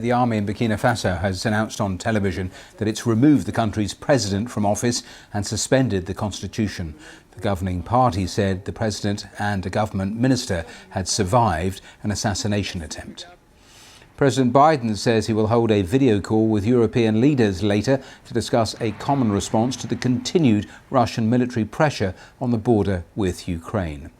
The army in Burkina Faso has announced on television that it's removed the country's president from office and suspended the constitution. The governing party said the president and a government minister had survived an assassination attempt. President Biden says he will hold a video call with European leaders later to discuss a common response to the continued Russian military pressure on the border with Ukraine.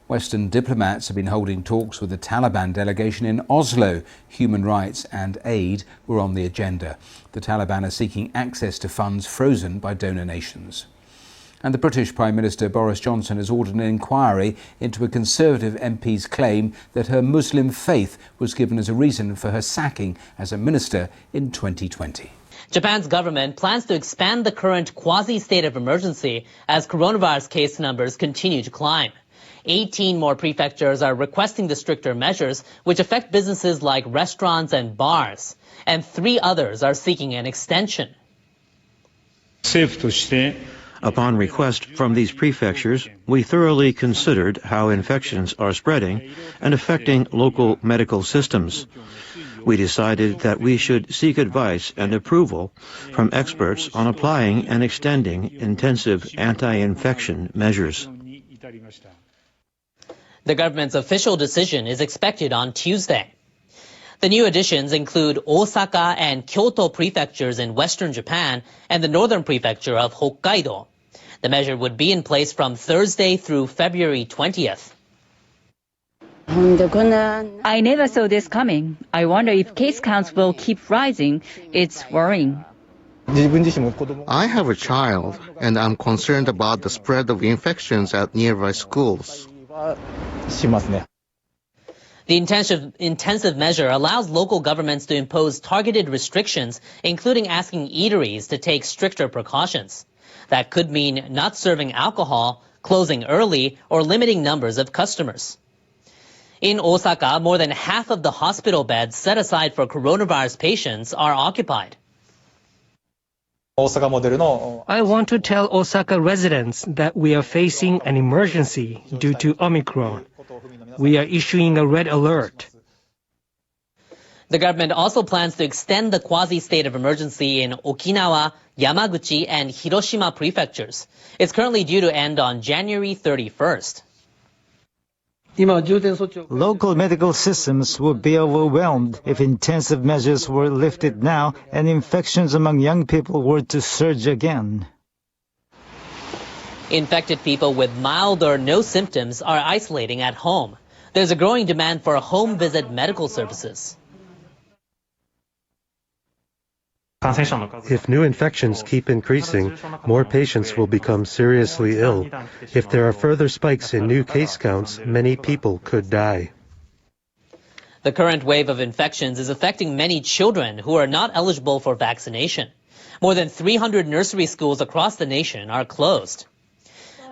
Western diplomats have been holding talks with the Taliban delegation in Oslo. Human rights and aid were on the agenda. The Taliban are seeking access to funds frozen by donor nations. And the British Prime Minister Boris Johnson has ordered an inquiry into a Conservative MP's claim that her Muslim faith was given as a reason for her sacking as a minister in 2020. Japan's government plans to expand the current quasi-state of emergency as coronavirus case numbers continue to climb. 18 more prefectures are requesting the stricter measures, which affect businesses like restaurants and bars, and 3 others are seeking an extension. Upon request from these prefectures, we thoroughly considered how infections are spreading and affecting local medical systems. We decided that we should seek advice and approval from experts on applying and extending intensive anti-infection measures. The government's official decision is expected on Tuesday. The new additions include Osaka and Kyoto prefectures in western Japan and the northern prefecture of Hokkaido. The measure would be in place from Thursday through February 20th. I never saw this coming. I wonder if case counts will keep rising. It's worrying. I have a child, and I'm concerned about the spread of infections at nearby schools. The intensive measure allows local governments to impose targeted restrictions, including asking eateries to take stricter precautions. That could mean not serving alcohol, closing early, or limiting numbers of customers. In Osaka, more than half of the hospital beds set aside for coronavirus patients are occupied. I want to tell Osaka residents that we are facing an emergency due to Omicron. We are issuing a red alert. The government also plans to extend the quasi-state of emergency in Okinawa, Yamaguchi, and Hiroshima prefectures. It's currently due to end on January 31st. Local medical systems would be overwhelmed if intensive measures were lifted now and infections among young people were to surge again. Infected people with mild or no symptoms are isolating at home. There's a growing demand for home visit medical services. If new infections keep increasing, more patients will become seriously ill. If there are further spikes in new case counts, many people could die. The current wave of infections is affecting many children who are not eligible for vaccination. More than 300 nursery schools across the nation are closed.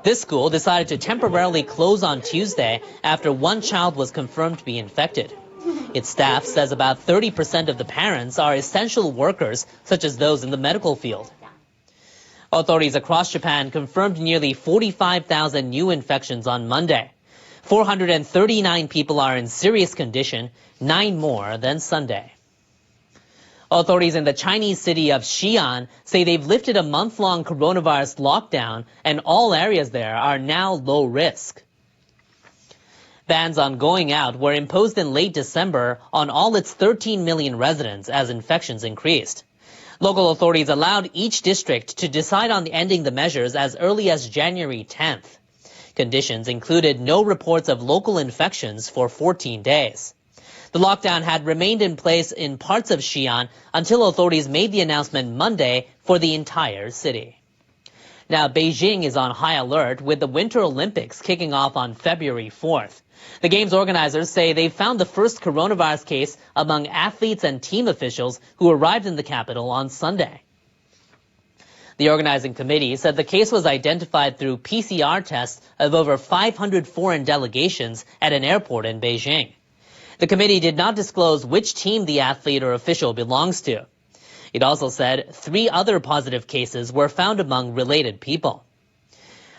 This school decided to temporarily close on Tuesday after one child was confirmed to be infected. Its staff says about 30% of the parents are essential workers, such as those in the medical field. Authorities across Japan confirmed nearly 45,000 new infections on Monday. 439 people are in serious condition, 9 more than Sunday. Authorities in the Chinese city of Xi'an say they've lifted a month-long coronavirus lockdown and all areas there are now low risk. Bans on going out were imposed in late December on all its 13 million residents as infections increased. Local authorities allowed each district to decide on ending the measures as early as January 10th. Conditions included no reports of local infections for 14 days. The lockdown had remained in place in parts of Xi'an until authorities made the announcement Monday for the entire city. Now, Beijing is on high alert with the Winter Olympics kicking off on February 4th. The Games organizers say they found the first coronavirus case among athletes and team officials who arrived in the capital on Sunday. The organizing committee said the case was identified through PCR tests of over 500 foreign delegations at an airport in Beijing. The committee did not disclose which team the athlete or official belongs to. It also said 3 other positive cases were found among related people.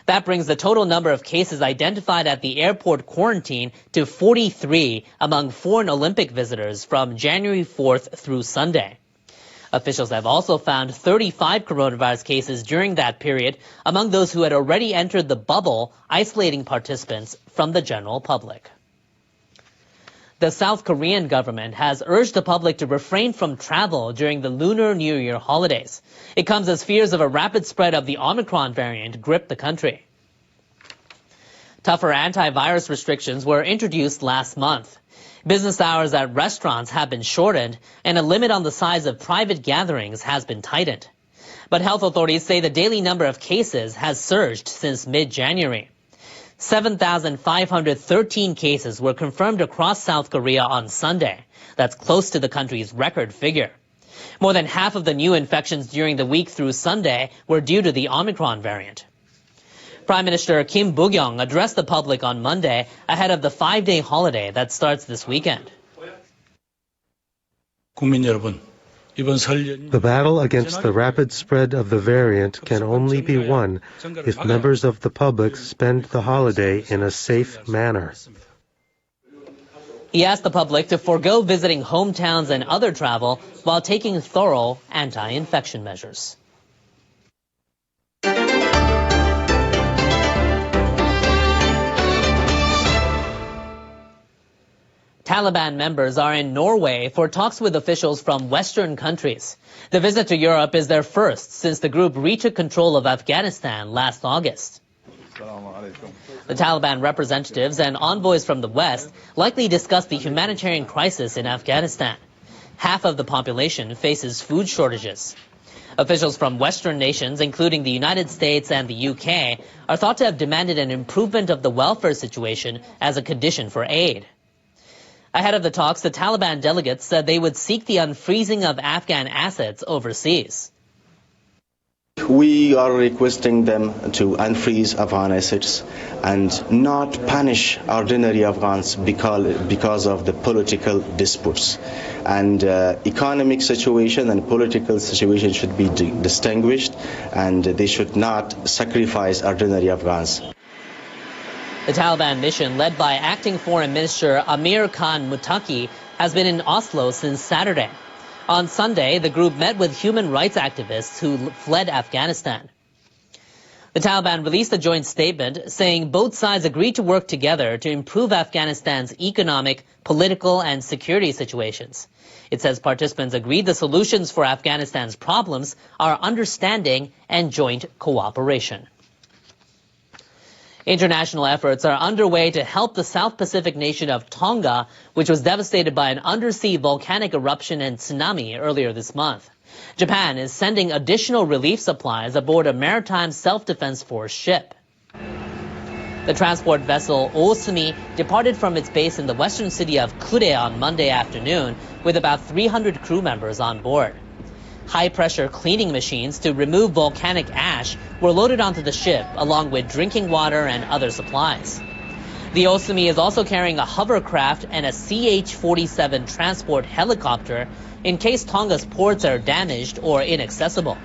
That brings the total number of cases identified at the airport quarantine to 43 among foreign Olympic visitors from January 4th through Sunday. Officials have also found 35 coronavirus cases during that period among those who had already entered the bubble, isolating participants from the general public. The South Korean government has urged the public to refrain from travel during the Lunar New Year holidays. It comes as fears of a rapid spread of the Omicron variant grip the country. Tougher antivirus restrictions were introduced last month. Business hours at restaurants have been shortened, and a limit on the size of private gatherings has been tightened. But health authorities say the daily number of cases has surged since mid-January. 7,513 cases were confirmed across South Korea on Sunday. That's close to the country's record figure. More than half of the new infections during the week through Sunday were due to the Omicron variant. Prime Minister Kim Buk-yeong addressed the public on Monday ahead of the 5-day holiday that starts this weekend. The battle against the rapid spread of the variant can only be won if members of the public spend the holiday in a safe manner. He asked the public to forego visiting hometowns and other travel while taking thorough anti-infection measures. Taliban members are in Norway for talks with officials from Western countries. The visit to Europe is their first since the group retook control of Afghanistan last August. The Taliban representatives and envoys from the West likely discuss the humanitarian crisis in Afghanistan. Half of the population faces food shortages. Officials from Western nations, including the United States and the UK, are thought to have demanded an improvement of the welfare situation as a condition for aid. Ahead of the talks, the Taliban delegates said they would seek the unfreezing of Afghan assets overseas. We are requesting them to unfreeze Afghan assets and not punish ordinary Afghans because of the political disputes. And economic situation and political situation should be distinguished, and they should not sacrifice ordinary Afghans. The Taliban mission, led by acting Foreign Minister Amir Khan Muttaqi, has been in Oslo since Saturday. On Sunday, the group met with human rights activists who fled Afghanistan. The Taliban released a joint statement saying both sides agreed to work together to improve Afghanistan's economic, political, and security situations. It says participants agreed the solutions for Afghanistan's problems are understanding and joint cooperation. International efforts are underway to help the South Pacific nation of Tonga, which was devastated by an undersea volcanic eruption and tsunami earlier this month. Japan is sending additional relief supplies aboard a maritime self-defense force ship. The transport vessel Osumi departed from its base in the western city of Kure on Monday afternoon with about 300 crew members on board. High-pressure cleaning machines to remove volcanic ash were loaded onto the ship, along with drinking water and other supplies. The Osumi is also carrying a hovercraft and a CH-47 transport helicopter in case Tonga's ports are damaged or inaccessible.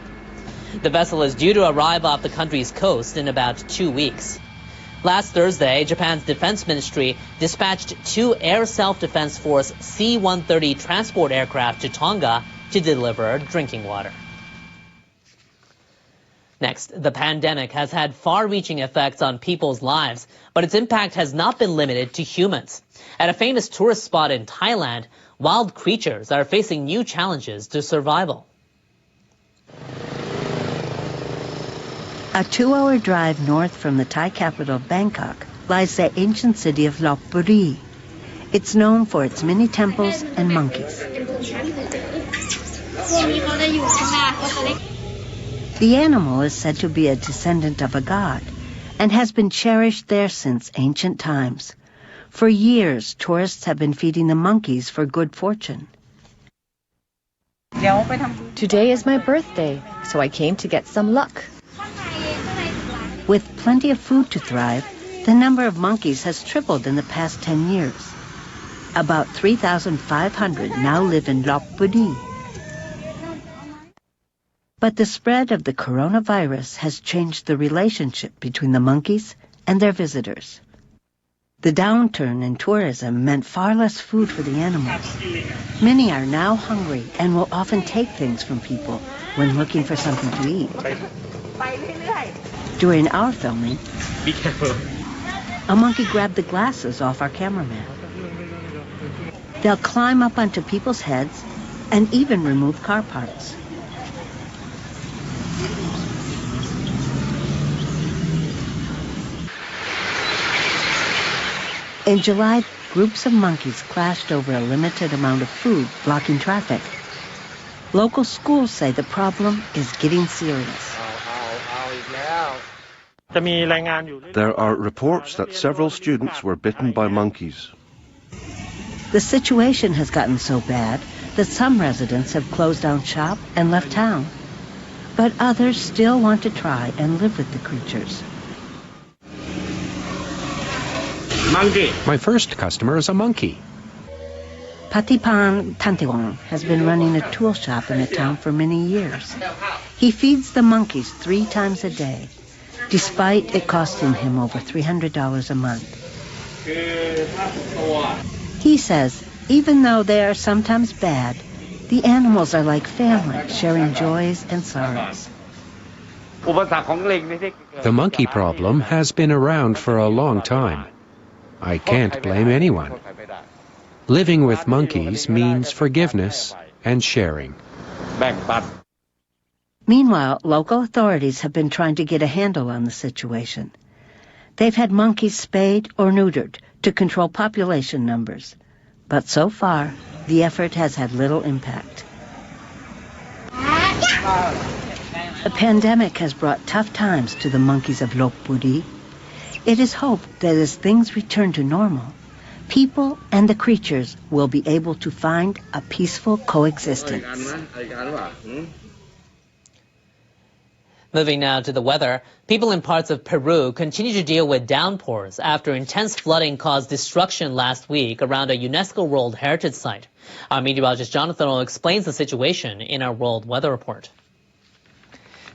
The vessel is due to arrive off the country's coast in about 2 weeks. Last Thursday, Japan's defense ministry dispatched 2 Air Self-Defense Force C-130 transport aircraft to Tonga to deliver drinking water. Next, the pandemic has had far-reaching effects on people's lives, but its impact has not been limited to humans. At a famous tourist spot in Thailand, wild creatures are facing new challenges to survival. A 2-hour drive north from the Thai capital Bangkok lies the ancient city of Lopburi. It's known for its many temples and monkeys. The animal is said to be a descendant of a god and has been cherished there since ancient times. For years, tourists have been feeding the monkeys for good fortune. Today is my birthday, so I came to get some luck. With plenty of food to thrive, the number of monkeys has tripled in the past 10 years. About 3,500 now live in Lopburi. But the spread of the coronavirus has changed the relationship between the monkeys and their visitors. The downturn in tourism meant far less food for the animals. Many are now hungry and will often take things from people when looking for something to eat. During our filming, Be careful. a monkey grabbed the glasses off our cameraman. They'll climb up onto people's heads and even remove car parts. In July, groups of monkeys clashed over a limited amount of food, blocking traffic. Local schools say the problem is getting serious. There are reports that several students were bitten by monkeys. The situation has gotten so bad that some residents have closed down shop and left town. But others still want to try and live with the creatures. Monkey. My first customer is a monkey. Patipan Tantewong has been running a tool shop in the town for many years. He feeds the monkeys 3 times a day, despite it costing him over $300 a month. He says, even though they are sometimes bad, the animals are like family, sharing joys and sorrows. The monkey problem has been around for a long time. I can't blame anyone. Living with monkeys means forgiveness and sharing. Meanwhile, local authorities have been trying to get a handle on the situation. They've had monkeys spayed or neutered to control population numbers. But so far, the effort has had little impact. The pandemic has brought tough times to the monkeys of Lopburi. It is hoped that as things return to normal, people and the creatures will be able to find a peaceful coexistence. Moving now to the weather, people in parts of Peru continue to deal with downpours after intense flooding caused destruction last week around a UNESCO World Heritage Site. Our meteorologist Jonathan explains the situation in our World Weather Report.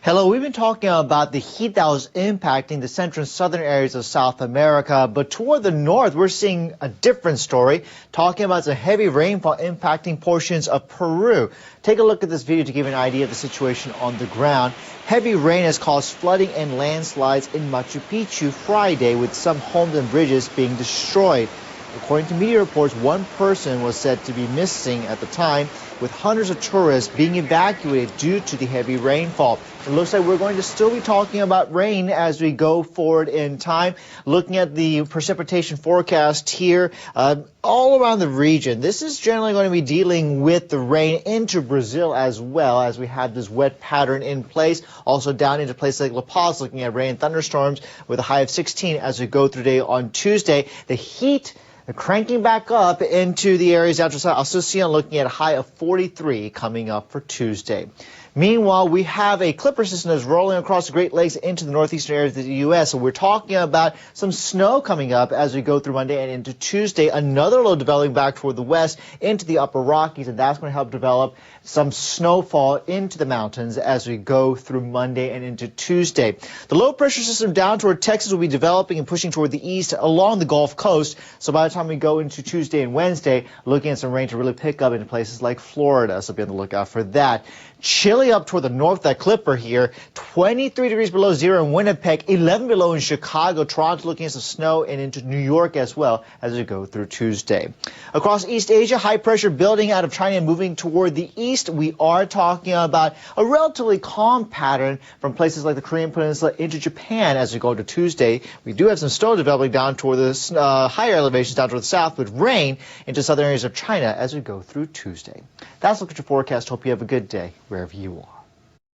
Hello, we've been talking about the heat that was impacting the central and southern areas of South America, but toward the north, we're seeing a different story, talking about some heavy rainfall impacting portions of Peru. Take a look at this video to give an idea of the situation on the ground. Heavy rain has caused flooding and landslides in Machu Picchu Friday, with some homes and bridges being destroyed. According to media reports, one person was said to be missing at the time, with hundreds of tourists being evacuated due to the heavy rainfall. It looks like we're going to still be talking about rain as we go forward in time. Looking at the precipitation forecast here, all around the region, this is generally going to be dealing with the rain into Brazil as well, as we have this wet pattern in place. Also down into places like La Paz, looking at rain and thunderstorms with a high of 16 as we go through the day on Tuesday. The heat cranking back up into the areas out to south. Asuncion looking at a high of 43 coming up for Tuesday. Meanwhile, we have a clipper system that's rolling across the Great Lakes into the northeastern areas of the U.S. So we're talking about some snow coming up as we go through Monday and into Tuesday. Another low developing back toward the west into the upper Rockies, and that's going to help develop some snowfall into the mountains as we go through Monday and into Tuesday. The low pressure system down toward Texas will be developing and pushing toward the east along the Gulf Coast. So by the time we go into Tuesday and Wednesday, looking at some rain to really pick up in places like Florida. So be on the lookout for that. Chilly up toward the north, that clipper here, 23 degrees below zero in Winnipeg, 11 below in Chicago, Toronto looking at some snow, and into New York as well as we go through Tuesday. Across East Asia, high pressure building out of China and moving toward the east. We are talking about a relatively calm pattern from places like the Korean Peninsula into Japan as we go to Tuesday. We do have some snow developing down toward the higher elevations down toward the south, with rain into southern areas of China as we go through Tuesday. That's a look at your forecast. Hope you have a good day wherever you are.